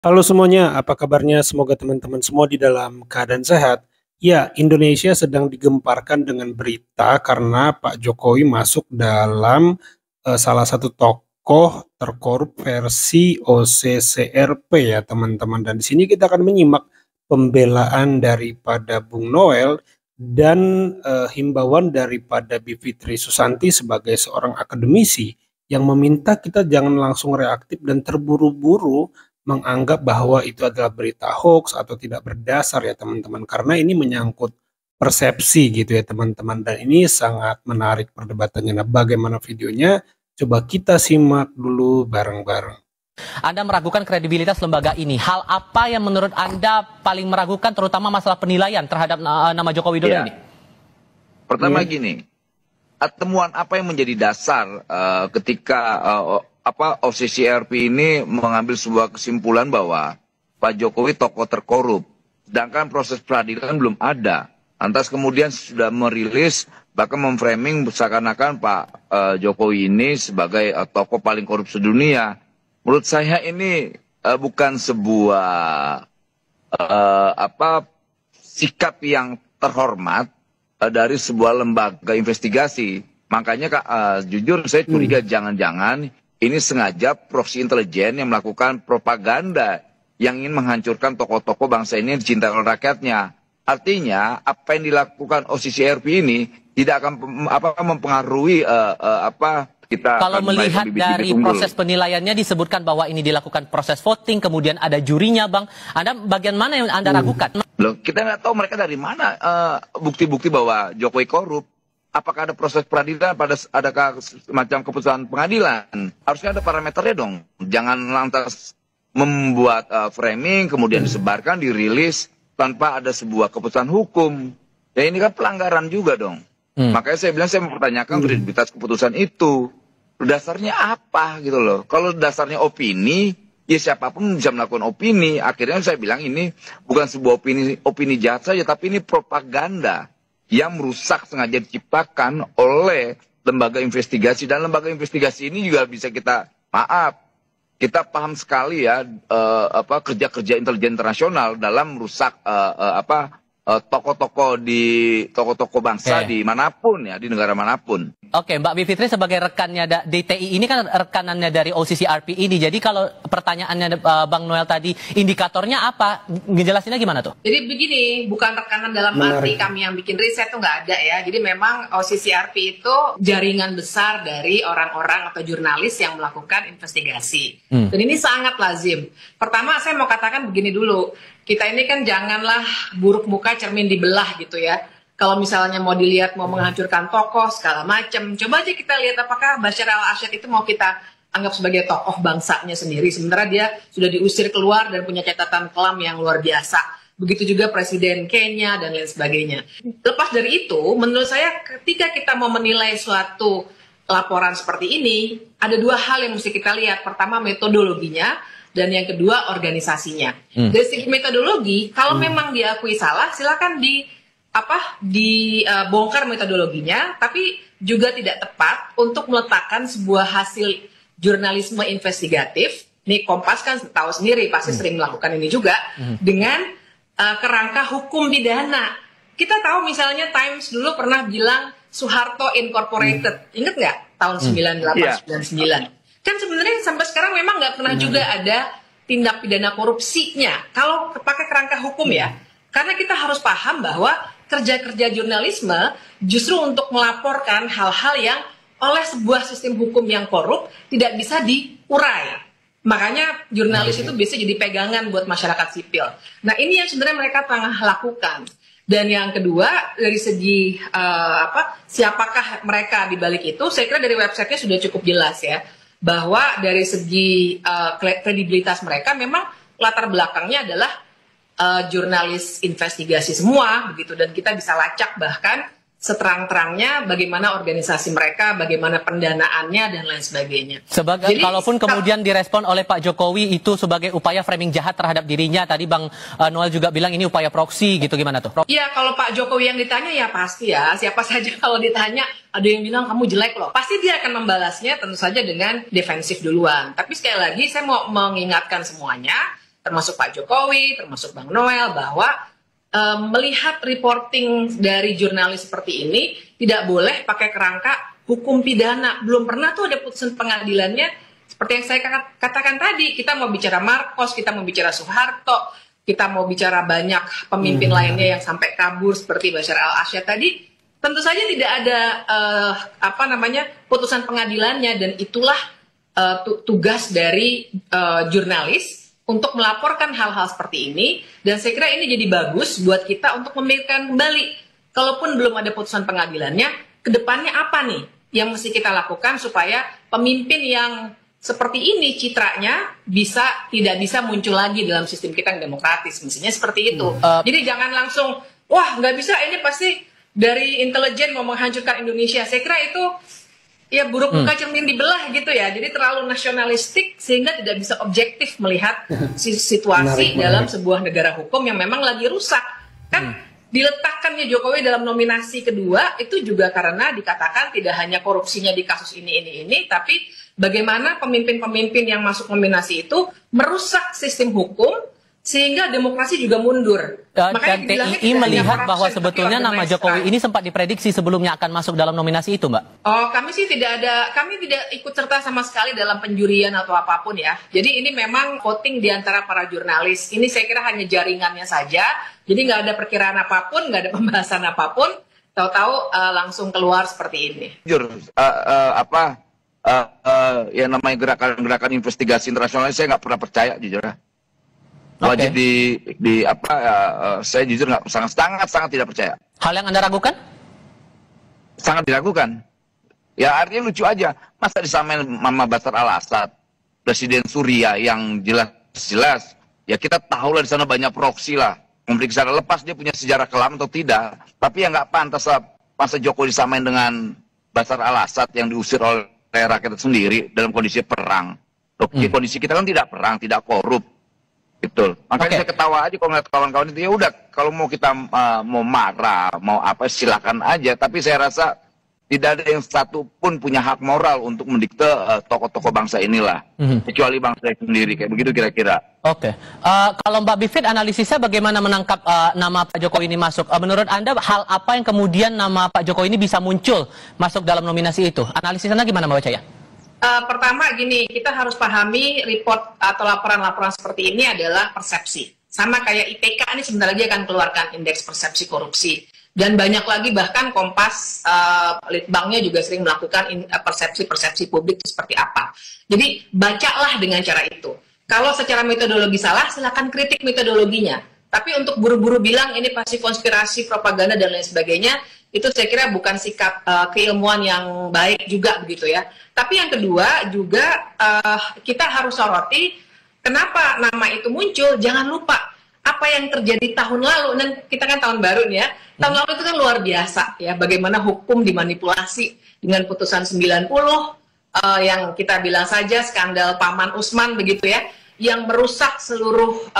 Halo semuanya, apa kabarnya? Semoga teman-teman semua di dalam keadaan sehat. Ya, Indonesia sedang digemparkan dengan berita karena Pak Jokowi masuk dalam salah satu tokoh terkorup versi OCCRP ya teman-teman. Dan di sini kita akan menyimak pembelaan daripada Bung Noel dan himbauan daripada Bivitri Susanti sebagai seorang akademisi yang meminta kita jangan langsung reaktif dan terburu-buru menganggap bahwa itu adalah berita hoax atau tidak berdasar ya teman-teman, karena ini menyangkut persepsi gitu ya teman-teman, dan ini sangat menarik perdebatannya. Nah, bagaimana videonya? Coba kita simak dulu bareng-bareng. Anda meragukan kredibilitas lembaga ini. Hal apa yang menurut Anda paling meragukan, terutama masalah penilaian terhadap nama Joko Widodo ini? Pertama gini, temuan apa yang menjadi dasar ketika OCCRP ini mengambil sebuah kesimpulan bahwa Pak Jokowi tokoh terkorup, sedangkan proses peradilan belum ada. Lantas kemudian sudah merilis bahkan memframing seakan-akan Pak Jokowi ini sebagai tokoh paling korup sedunia. Menurut saya ini bukan sebuah sikap yang terhormat dari sebuah lembaga investigasi. Makanya jujur saya curiga jangan-jangan ini sengaja proksi intelijen yang melakukan propaganda yang ingin menghancurkan tokoh-tokoh bangsa ini yang dicintai oleh rakyatnya. Artinya apa yang dilakukan OCCRP ini tidak akan mempengaruhi kita. Kalau melihat dari proses penilaiannya disebutkan bahwa ini dilakukan proses voting, kemudian ada jurinya, Bang. Anda bagian mana yang Anda ragukan? Loh, kita nggak tahu mereka dari mana bukti-bukti bahwa Jokowi korup. Apakah ada proses peradilan, adakah semacam keputusan pengadilan? Harusnya ada parameternya dong. Jangan lantas membuat framing, kemudian disebarkan, dirilis, tanpa ada sebuah keputusan hukum. Ya ini kan pelanggaran juga dong. Makanya saya bilang saya mempertanyakan kredibilitas keputusan itu. Dasarnya apa gitu loh. Kalau dasarnya opini, ya siapapun bisa melakukan opini. Akhirnya saya bilang ini bukan sebuah opini jahat saja, tapi ini propaganda yang merusak sengaja diciptakan oleh lembaga investigasi. Dan lembaga investigasi ini juga bisa kita paham sekali ya kerja-kerja intelijen internasional dalam merusak tokoh-tokoh bangsa di manapun ya, di negara manapun. Oke, Mbak Bivitri sebagai rekannya DTI ini kan rekanannya dari OCCRP ini. Jadi kalau pertanyaannya Bang Noel tadi, indikatornya apa? Ngejelasinnya gimana tuh? Jadi begini, bukan rekanan dalam arti kami yang bikin riset tuh nggak ada ya. Jadi memang OCCRP itu jaringan besar dari orang-orang atau jurnalis yang melakukan investigasi. Dan ini sangat lazim. Pertama saya mau katakan begini dulu. Kita ini kan janganlah buruk muka cermin dibelah gitu ya. Kalau misalnya mau dilihat mau menghancurkan tokoh segala macam, coba aja kita lihat apakah Bashar al-Assad itu mau kita anggap sebagai tokoh bangsanya sendiri, sementara dia sudah diusir keluar dan punya catatan kelam yang luar biasa. Begitu juga Presiden Kenya dan lain sebagainya. Lepas dari itu, menurut saya ketika kita mau menilai suatu laporan seperti ini, ada dua hal yang mesti kita lihat. Pertama metodologinya, dan yang kedua organisasinya. Dari segi metodologi, kalau memang diakui salah, silakan dibongkar metodologinya, tapi juga tidak tepat untuk meletakkan sebuah hasil jurnalisme investigatif. Nih Kompas kan tahu sendiri, pasti sering melakukan ini juga dengan kerangka hukum pidana. Kita tahu misalnya Times dulu pernah bilang Soeharto Incorporated, inget nggak tahun 98-99? Kan sebenarnya sampai sekarang memang nggak pernah juga ada tindak pidana korupsinya kalau pakai kerangka hukum ya. Karena kita harus paham bahwa kerja-kerja jurnalisme justru untuk melaporkan hal-hal yang oleh sebuah sistem hukum yang korup tidak bisa diurai. Makanya jurnalis itu bisa jadi pegangan buat masyarakat sipil. Nah ini yang sebenarnya mereka tengah lakukan. Dan yang kedua dari segi siapakah mereka di balik itu, saya kira dari websitenya sudah cukup jelas ya. Bahwa dari segi kredibilitas mereka memang latar belakangnya adalah jurnalis investigasi semua begitu, dan kita bisa lacak bahkan seterang-terangnya bagaimana organisasi mereka, bagaimana pendanaannya dan lain sebagainya. Jadi, kalaupun kemudian direspon oleh Pak Jokowi itu sebagai upaya framing jahat terhadap dirinya, tadi Bang Noel juga bilang ini upaya proksi gitu, gimana tuh? Iya, kalau Pak Jokowi yang ditanya ya pasti ya, siapa saja kalau ditanya ada yang bilang kamu jelek loh, pasti dia akan membalasnya tentu saja dengan defensif duluan. Tapi sekali lagi saya mau mengingatkan semuanya, termasuk Pak Jokowi, termasuk Bang Noel, bahwa melihat reporting dari jurnalis seperti ini tidak boleh pakai kerangka hukum pidana. Belum pernah tuh ada putusan pengadilannya seperti yang saya katakan tadi. Kita mau bicara Marcos, kita mau bicara Soeharto, kita mau bicara banyak pemimpin lainnya yang sampai kabur seperti Bashar al-Assad tadi. Tentu saja tidak ada putusan pengadilannya, dan itulah tugas dari jurnalis untuk melaporkan hal-hal seperti ini. Dan saya kira ini jadi bagus buat kita untuk memikirkan kembali, kalaupun belum ada putusan pengadilannya, kedepannya apa nih yang mesti kita lakukan supaya pemimpin yang seperti ini citranya tidak bisa muncul lagi dalam sistem kita yang demokratis. Mestinya seperti itu. Jadi jangan langsung, wah nggak bisa, ini pasti dari intelijen mau menghancurkan Indonesia. Saya kira itu ya buruk muka cermin dibelah gitu ya. Jadi terlalu nasionalistik sehingga tidak bisa objektif melihat situasi dalam sebuah negara hukum yang memang lagi rusak. Kan diletakkannya Jokowi dalam nominasi kedua itu juga karena dikatakan tidak hanya korupsinya di kasus ini, tapi bagaimana pemimpin-pemimpin yang masuk nominasi itu merusak sistem hukum sehingga demokrasi juga mundur. Dan TII melihat bahwa sebetulnya nama Jokowi ini sempat diprediksi sebelumnya akan masuk dalam nominasi itu, Mbak? Oh, kami sih kami tidak ikut serta sama sekali dalam penjurian atau apapun ya. Jadi ini memang voting di antara para jurnalis. Ini saya kira hanya jaringannya saja. Jadi nggak ada perkiraan apapun, nggak ada pembahasan apapun. Tahu-tahu langsung keluar seperti ini. Jujur, yang namanya gerakan-gerakan investigasi internasional saya nggak pernah percaya, jujur. Wajib saya jujur sangat tidak percaya. Hal yang Anda ragukan? Sangat diragukan. Ya artinya lucu aja. Masa disamain Mama Bashar al-Assad, Presiden Suriah yang jelas-jelas. Ya kita tahu lah di sana banyak proksi lah. Memeriksa lepas dia punya sejarah kelam atau tidak. Tapi yang nggak pantas lah masa Jokowi disamain dengan Bashar al-Assad yang diusir oleh rakyat sendiri dalam kondisi perang. Kondisi kita kan tidak perang, tidak korup. Betul. Makanya saya ketawa aja kalau ngeliat kawan-kawan itu. Ya udah, kalau mau kita mau marah, mau apa silakan aja. Tapi saya rasa tidak ada yang satu pun punya hak moral untuk mendikte tokoh-tokoh bangsa inilah, kecuali bangsa sendiri. Kayak begitu kira-kira. Oke. Kalau Mbak Bivit, analisisnya bagaimana menangkap nama Pak Jokowi ini masuk? Menurut Anda hal apa yang kemudian nama Pak Jokowi ini bisa muncul masuk dalam nominasi itu? Analisisnya gimana Mbak Caya? Pertama gini, kita harus pahami report atau laporan-laporan seperti ini adalah persepsi. Sama kayak IPK ini sebentar lagi akan keluarkan indeks persepsi korupsi. Dan banyak lagi, bahkan Kompas, Litbangnya juga sering melakukan persepsi-persepsi publik itu seperti apa. Jadi bacalah dengan cara itu. Kalau secara metodologi salah, silakan kritik metodologinya. Tapi untuk buru-buru bilang ini pasti konspirasi, propaganda, dan lain sebagainya, itu saya kira bukan sikap keilmuan yang baik juga begitu ya. Tapi yang kedua juga kita harus soroti kenapa nama itu muncul. Jangan lupa apa yang terjadi tahun lalu, dan kita kan tahun baru nih ya. Tahun lalu itu kan luar biasa ya, bagaimana hukum dimanipulasi dengan putusan 90 yang kita bilang saja skandal Paman Usman begitu ya, yang merusak seluruh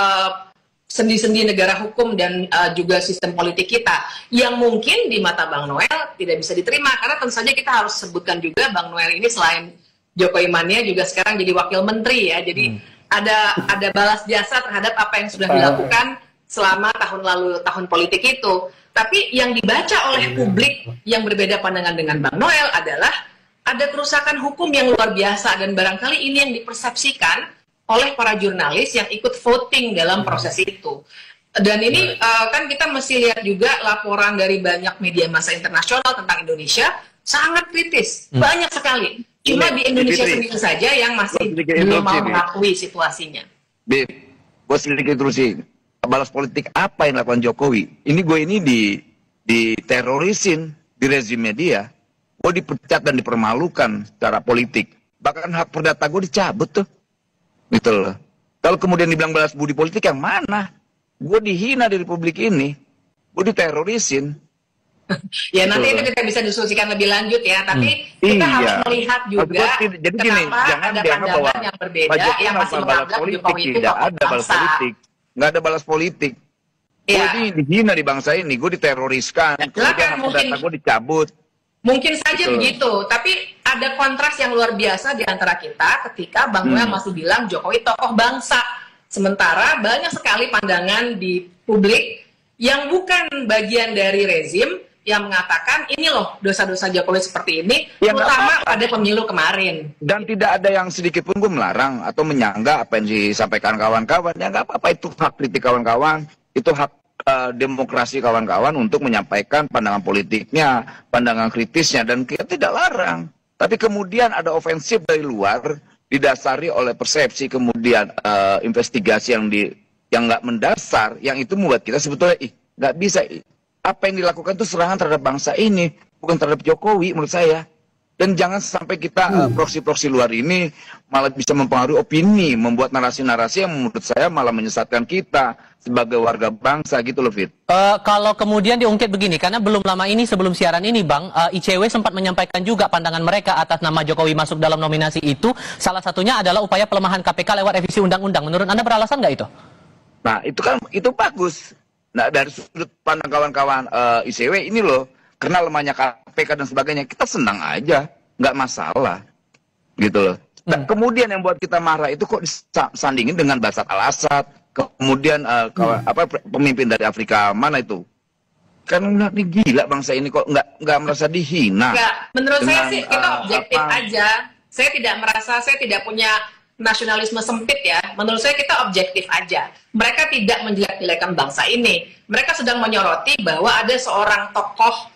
sendi-sendi negara hukum dan juga sistem politik kita, yang mungkin di mata Bang Noel tidak bisa diterima, karena tentu saja kita harus sebutkan juga Bang Noel ini selain Jokowi mania juga sekarang jadi wakil menteri ya, jadi ada balas jasa terhadap apa yang sudah dilakukan selama tahun lalu, tahun politik itu. Tapi yang dibaca oleh publik yang berbeda pandangan dengan Bang Noel adalah ada kerusakan hukum yang luar biasa, dan barangkali ini yang dipersepsikan oleh para jurnalis yang ikut voting dalam proses itu. Dan ini kan kita mesti lihat juga laporan dari banyak media massa internasional tentang Indonesia sangat kritis, banyak sekali. Cuma di Indonesia sendiri saja yang masih belum mau mengakui situasinya. Bib, gue sedikit terusin. Balas politik apa yang dilakukan Jokowi? Ini gue ini diterorisin di rezim media. Gue dipecat dan dipermalukan secara politik. Bahkan hak perdata gue dicabut tuh. Gitu loh. Kalau kemudian dibilang balas budi politik yang mana? Gue dihina di republik ini. Gue diterorisin. Ya nanti itu kita bisa diskusikan lebih lanjut ya. Tapi kita harus melihat juga jadi gini, jangan ada pandangan yang berbeda yang masih menganggap Jokowi itu tidak ada balas politik. Nggak ada balas politik. Gue ini dihina di bangsa ini. Gue diteroriskan. Kemudian data gue dicabut. Mungkin saja begitu, tapi ada kontras yang luar biasa di antara kita ketika Bang Noel masih bilang Jokowi tokoh bangsa. Sementara banyak sekali pandangan di publik yang bukan bagian dari rezim yang mengatakan ini loh dosa-dosa Jokowi seperti ini, Ya, nggak terutama apa-apa. pada pemilu kemarin. Dan tidak ada yang sedikit pun gue melarang atau menyangga apa yang disampaikan kawan-kawan. Ya nggak apa-apa, itu hak kritik kawan-kawan, itu hak demokrasi kawan-kawan untuk menyampaikan pandangan politiknya, pandangan kritisnya, dan kita tidak larang. Tapi kemudian ada ofensif dari luar, didasari oleh persepsi, kemudian investigasi yang nggak mendasar, yang itu membuat kita sebetulnya nggak bisa. Apa yang dilakukan itu serangan terhadap bangsa ini, bukan terhadap Jokowi menurut saya. Dan jangan sampai kita proksi-proksi luar ini malah bisa mempengaruhi opini, membuat narasi-narasi yang menurut saya malah menyesatkan kita sebagai warga bangsa gitu loh, Fit. Kalau kemudian diungkit begini, karena belum lama ini sebelum siaran ini Bang, ICW sempat menyampaikan juga pandangan mereka atas nama Jokowi masuk dalam nominasi itu. Salah satunya adalah upaya pelemahan KPK lewat revisi undang-undang. Menurut Anda beralasan nggak itu? Nah, itu bagus. Nah, dari sudut pandang kawan-kawan ICW ini loh, karena lemahnya KPK dan sebagainya, kita senang aja, nggak masalah, gitu loh. Nah, kemudian yang buat kita marah itu kok disandingin dengan Bashar al-Assad, kemudian pemimpin dari Afrika mana itu? Kan ini gila bangsa ini kok nggak merasa dihina. Nggak, menurut saya dengan, sih kita objektif aja. Saya tidak merasa, saya tidak punya nasionalisme sempit ya. Menurut saya kita objektif aja. Mereka tidak menjelek-jelekan bangsa ini. Mereka sedang menyoroti bahwa ada seorang tokoh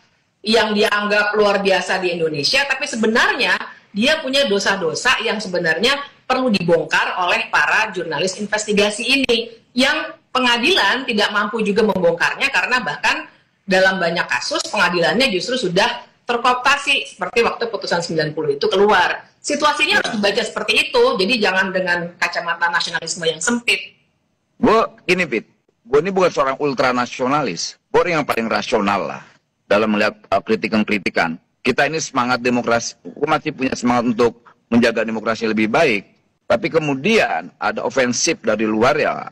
yang dianggap luar biasa di Indonesia, tapi sebenarnya dia punya dosa-dosa yang sebenarnya perlu dibongkar oleh para jurnalis investigasi ini, yang pengadilan tidak mampu juga membongkarnya karena bahkan dalam banyak kasus pengadilannya justru sudah terkooptasi, seperti waktu putusan 90 itu keluar. Situasinya harus dibaca seperti itu, jadi jangan dengan kacamata nasionalisme yang sempit. Gue ini bukan seorang ultranasionalis, gue orang yang paling rasional lah dalam melihat kritikan-kritikan. Kita ini semangat demokrasi, gue masih punya semangat untuk menjaga demokrasi lebih baik. Tapi kemudian ada ofensif dari luar, ya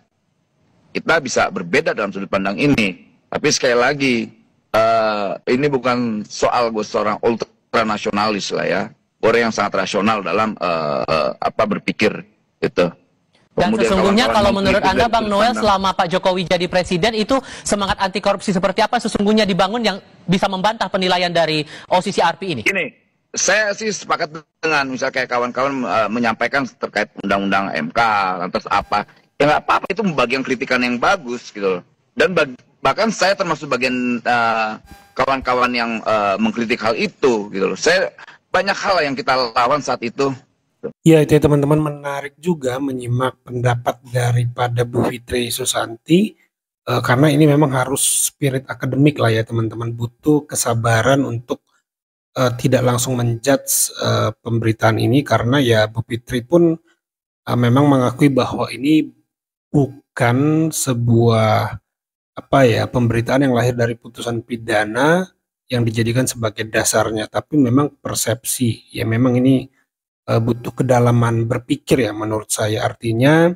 kita bisa berbeda dalam sudut pandang ini. Tapi sekali lagi, ini bukan soal gue seorang ultranasionalis lah ya. Orang yang sangat rasional dalam berpikir gitu. Dan Kemudian sesungguhnya kalau menurut Anda Bang Noel, pandang, selama Pak Jokowi jadi presiden itu semangat anti korupsi seperti apa sesungguhnya dibangun yang bisa membantah penilaian dari OCCRP ini? Ini saya sih sepakat dengan misal kayak kawan-kawan menyampaikan terkait undang-undang MK, lantas apa, ya nggak apa-apa, itu bagian kritikan yang bagus gitu loh. Dan bahkan saya termasuk bagian kawan-kawan yang mengkritik hal itu gitu loh. Saya banyak hal yang kita lawan saat itu. Ya, itu ya teman-teman, menarik juga menyimak pendapat daripada Bu Fitri Susanti, karena ini memang harus spirit akademik lah ya teman-teman, butuh kesabaran untuk tidak langsung menjudge pemberitaan ini, karena ya Bu Fitri pun memang mengakui bahwa ini bukan sebuah pemberitaan yang lahir dari putusan pidana yang dijadikan sebagai dasarnya, tapi memang persepsi. Ya memang ini butuh kedalaman berpikir ya menurut saya, artinya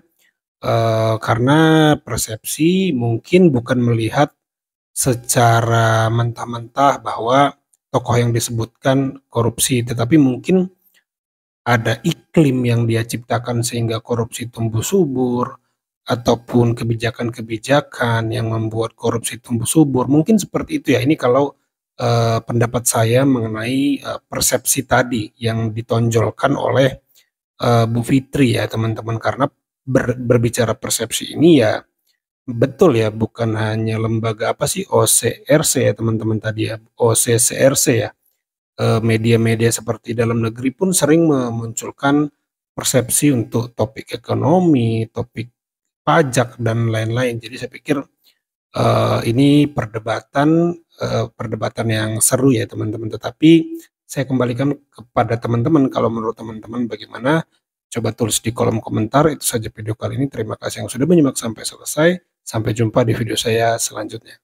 karena persepsi mungkin bukan melihat secara mentah-mentah bahwa tokoh yang disebutkan korupsi, tetapi mungkin ada iklim yang dia ciptakan sehingga korupsi tumbuh subur, ataupun kebijakan-kebijakan yang membuat korupsi tumbuh subur, mungkin seperti itu ya. Ini kalau pendapat saya mengenai persepsi tadi yang ditonjolkan oleh Bu Fitri ya teman-teman, karena berbicara persepsi ini ya betul ya, bukan hanya lembaga OCRC ya teman-teman tadi ya, OCCRC ya, media-media seperti dalam negeri pun sering memunculkan persepsi untuk topik ekonomi, topik pajak dan lain-lain. Jadi saya pikir ini perdebatan yang seru ya teman-teman, tetapi saya kembalikan kepada teman-teman, kalau menurut teman-teman bagaimana, coba tulis di kolom komentar. Itu saja video kali ini, terima kasih yang sudah menyimak sampai selesai, sampai jumpa di video saya selanjutnya.